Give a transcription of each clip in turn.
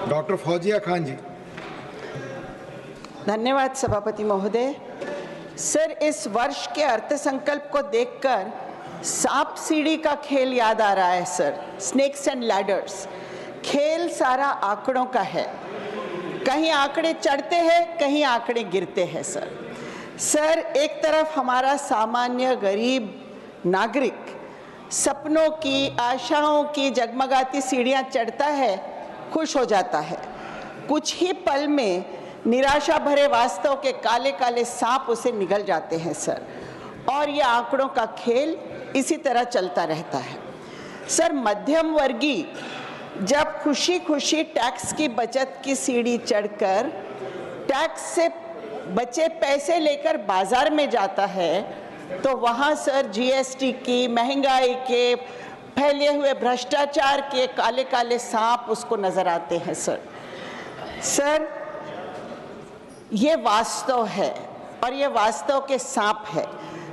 Doctor Fauzia Khan जी। धन्यवाद सभापति महोदय। सर, इस वर्ष के अर्थ संकल्प को देखकर सांप सीढ़ी का खेल याद आ रहा है सर। स्नेक्स एंड लैडर्स खेल सारा आंकड़ों का है। कहीं आंकड़े चढ़ते हैं, कहीं आंकड़े गिरते हैं सर। सर, एक तरफ हमारा सामान्य गरीब नागरिक सपनों की, आशाओं की जगमगाती सीढ़ियां चढ़ता है, खुश हो जाता है। कुछ ही पल में निराशा भरे वास्तव के काले काले सांप उसे निगल जाते हैं सर। और ये आंकड़ों का खेल इसी तरह चलता रहता है सर। मध्यम वर्गीय जब खुशी खुशी टैक्स की बचत की सीढ़ी चढ़कर टैक्स से बचे पैसे लेकर बाजार में जाता है, तो वहाँ सर जीएसटी की, महंगाई के, फैले हुए भ्रष्टाचार के काले काले सांप उसको नजर आते हैं सर। सर, ये वास्तव है और ये वास्तव के सांप है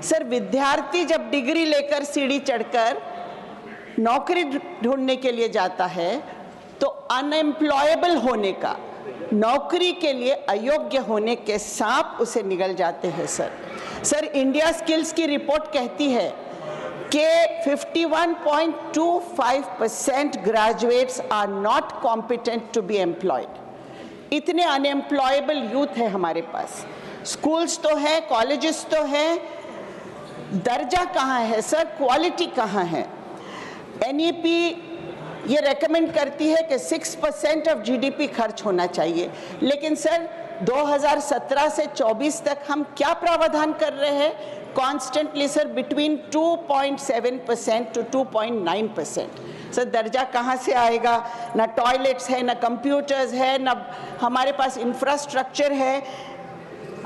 सर। विद्यार्थी जब डिग्री लेकर सीढ़ी चढ़कर नौकरी ढूंढने के लिए जाता है, तो अनएम्प्लॉयबल होने का, नौकरी के लिए अयोग्य होने के सांप उसे निगल जाते हैं सर। सर, इंडिया स्किल्स की रिपोर्ट कहती है कि 51.25% graduates are not competent to be employed. इतने अनएम्प्लॉयबल यूथ है हमारे पास। स्कूल्स तो है, कॉलेजेस तो है, दर्जा कहाँ है सर, क्वालिटी कहाँ है। एनईपी ये रेकमेंड करती है कि 6% ऑफ जीडीपी खर्च होना चाहिए, लेकिन सर 2017 से 24 तक हम क्या प्रावधान कर रहे हैं? Constantly sir between 2.7% to 2.9%। Sir, दर्जा कहाँ से आएगा? ना टॉयलेट्स है, ना कंप्यूटर्स है, ना हमारे पास इंफ्रास्ट्रक्चर है।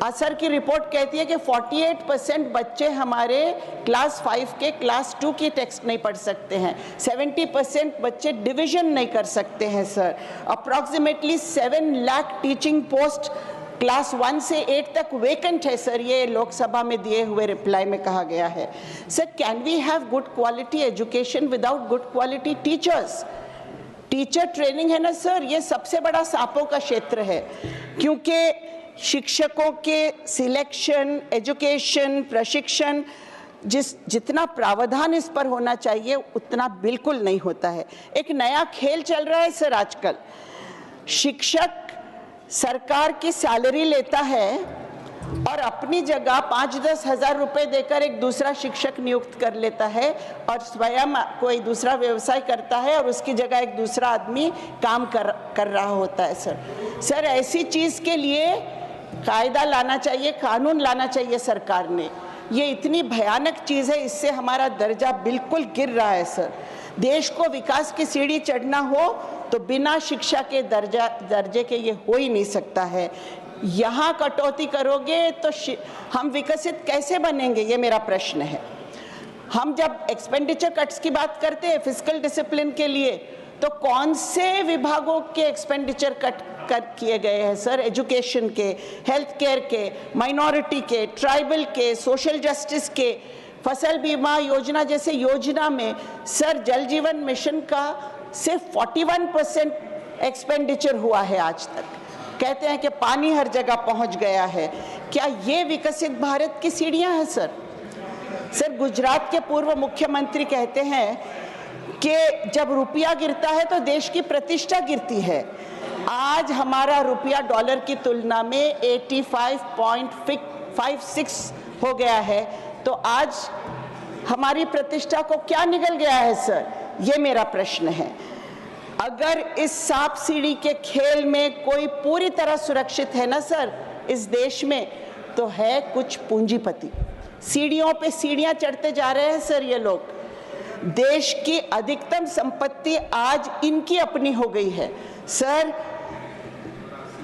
असर की रिपोर्ट कहती है कि 48% बच्चे हमारे क्लास 5 के क्लास 2 की टेक्स्ट नहीं पढ़ सकते हैं। 70% बच्चे डिवीजन नहीं कर सकते हैं sir. Approximately 7 lakh teaching post class 1 से 8 तक वेकेंट है सर। ये लोकसभा में दिए हुए रिप्लाई में कहा गया है sir. Can we have good quality education without good quality teachers? Teacher training है ना सर, ये सबसे बड़ा सांपों का क्षेत्र है, क्योंकि शिक्षकों के सिलेक्शन, एजुकेशन, प्रशिक्षण, जितना प्रावधान इस पर होना चाहिए उतना बिल्कुल नहीं होता है। एक नया खेल चल रहा है सर आजकल। शिक्षक सरकार की सैलरी लेता है और अपनी जगह 5-10 हज़ार रुपए देकर एक दूसरा शिक्षक नियुक्त कर लेता है और स्वयं कोई दूसरा व्यवसाय करता है और उसकी जगह एक दूसरा आदमी काम कर रहा होता है सर। सर, ऐसी चीज़ के लिए कायदा लाना चाहिए, कानून लाना चाहिए सरकार ने। ये इतनी भयानक चीज़ है, इससे हमारा दर्जा बिल्कुल गिर रहा है सर। देश को विकास की सीढ़ी चढ़ना हो तो बिना शिक्षा के दर्जे के ये हो ही नहीं सकता है। यहाँ कटौती करोगे तो हम विकसित कैसे बनेंगे, ये मेरा प्रश्न है। हम जब एक्सपेंडिचर कट्स की बात करते हैं फिस्कल डिसिप्लिन के लिए, तो कौन से विभागों के एक्सपेंडिचर कट किए गए हैं सर? एजुकेशन के, हेल्थ केयर के, माइनॉरिटी के, ट्राइबल के, सोशल जस्टिस के, फसल बीमा योजना जैसे योजना में सर जल जीवन मिशन का सिर्फ 41% एक्सपेंडिचर हुआ है आज तक। कहते हैं कि पानी हर जगह पहुंच गया है। क्या ये विकसित भारत की सीढ़ियां हैं सर? सर, गुजरात के पूर्व मुख्यमंत्री कहते हैं कि जब रुपया गिरता है तो देश की प्रतिष्ठा गिरती है। आज हमारा रुपया डॉलर की तुलना में 85.56 हो गया है, तो आज हमारी प्रतिष्ठा को क्या निगल गया है सर? ये मेरा प्रश्न है। अगर इस सांप सीढ़ी के खेल में कोई पूरी तरह सुरक्षित है ना सर इस देश में, तो है कुछ पूंजीपति। सीढ़ियों पे सीढ़ियां चढ़ते जा रहे हैं सर ये लोग। देश की अधिकतम संपत्ति आज इनकी अपनी हो गई है सर।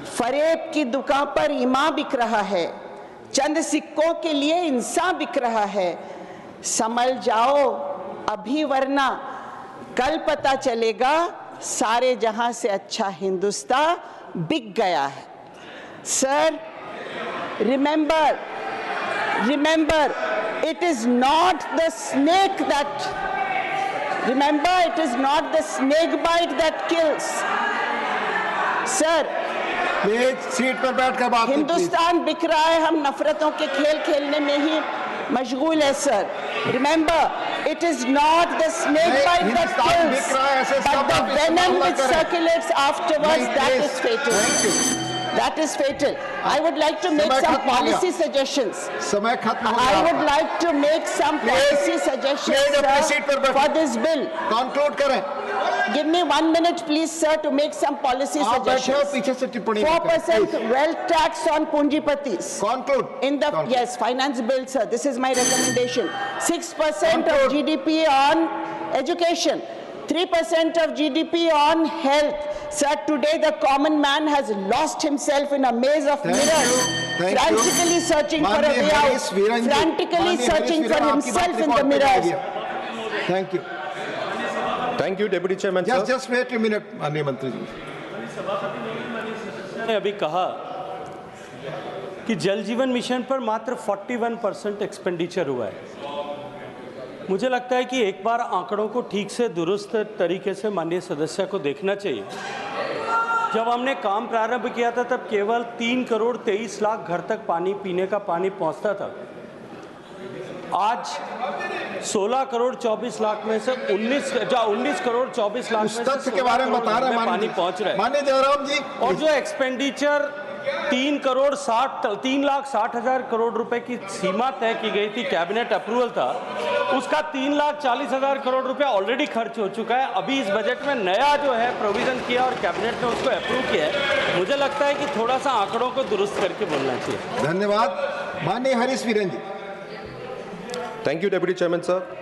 फरेब की दुकान पर ईमा बिक रहा है, चंद सिक्कों के लिए इंसान बिक रहा है। संभल जाओ अभी, वरना कल पता चलेगा सारे जहां से अच्छा हिंदुस्तान बिक गया है। Sir, remember, it is not the snake that, remember, it is not the snake bite that kills. Sir, please seat पर बैठकर बात कीजिए। हिंदुस्तान बिक रहा है, हम नफरतों के खेल खेलने में ही मशगूल है sir. Remember, it is not the snake bite that Hindustan बिक kills, रहा है, ऐसे but सब the आप इस्तेमाल venom ना which करें। circulates afterwards, नहीं, that please. is fatal. Thank you. That is fatal. I would like to make समय some खत्म हो गया। policy suggestions. समय खत्म हो I गया। would like to make some Please. policy suggestions, Please, अपनी sir, सीट पर बैठो। for this bill. कंक्लूड करें। Give me 1 minute, please, sir, to make some policy आप बैठे हो, suggestions. पीछे से टिप्पणी 4% wealth tax on Punjipatis. Conclude In the, yes, finance bill, sir, this is my recommendation. 6% of Conclude. GDP on education, 3% of GDP on health. Sir, today the common man has lost himself in a maze of Thank mirrors, you. Thank frantically you. searching for a माननीय way Harish out, वीरन जी, frantically माननीय searching Harish for वीरन, आपकी बात himself in the record पे mirrors. जाएगी। Thank you. Thank you deputy chairman sir. Just wait a minute, माननीय मंत्री जी। ने अभी कहा कि जल जीवन मिशन पर मात्र 41% एक्सपेंडिचर हुआ है। मुझे लगता है कि एक बार आंकड़ों को ठीक से दुरुस्त तरीके से माननीय सदस्य को देखना चाहिए। जब हमने काम प्रारंभ किया था तब केवल 3 करोड़ 23 लाख घर तक पानी पीने का पानी पहुंचता था। आज 16 करोड़ 24 लाख में से 19 करोड़ 24 लाख उस में से तथ्य के बारे में 16 बता रहे करोड़ हैं पानी पहुंच रहा है। माननीय जयराम जी। और जो एक्सपेंडिचर 3 लाख 60 हजार करोड़ रुपए की सीमा तय की गई थी, कैबिनेट अप्रूवल था, उसका 3 लाख 40 हजार करोड़ रुपया ऑलरेडी खर्च हो चुका है। अभी इस बजट में नया जो है प्रोविजन किया और कैबिनेट ने उसको अप्रूव किया है। मुझे लगता है कि थोड़ा सा आंकड़ों को दुरुस्त करके बोलना चाहिए। धन्यवाद। माननीय Harish Veeran ji. Thank you deputy chairman sir.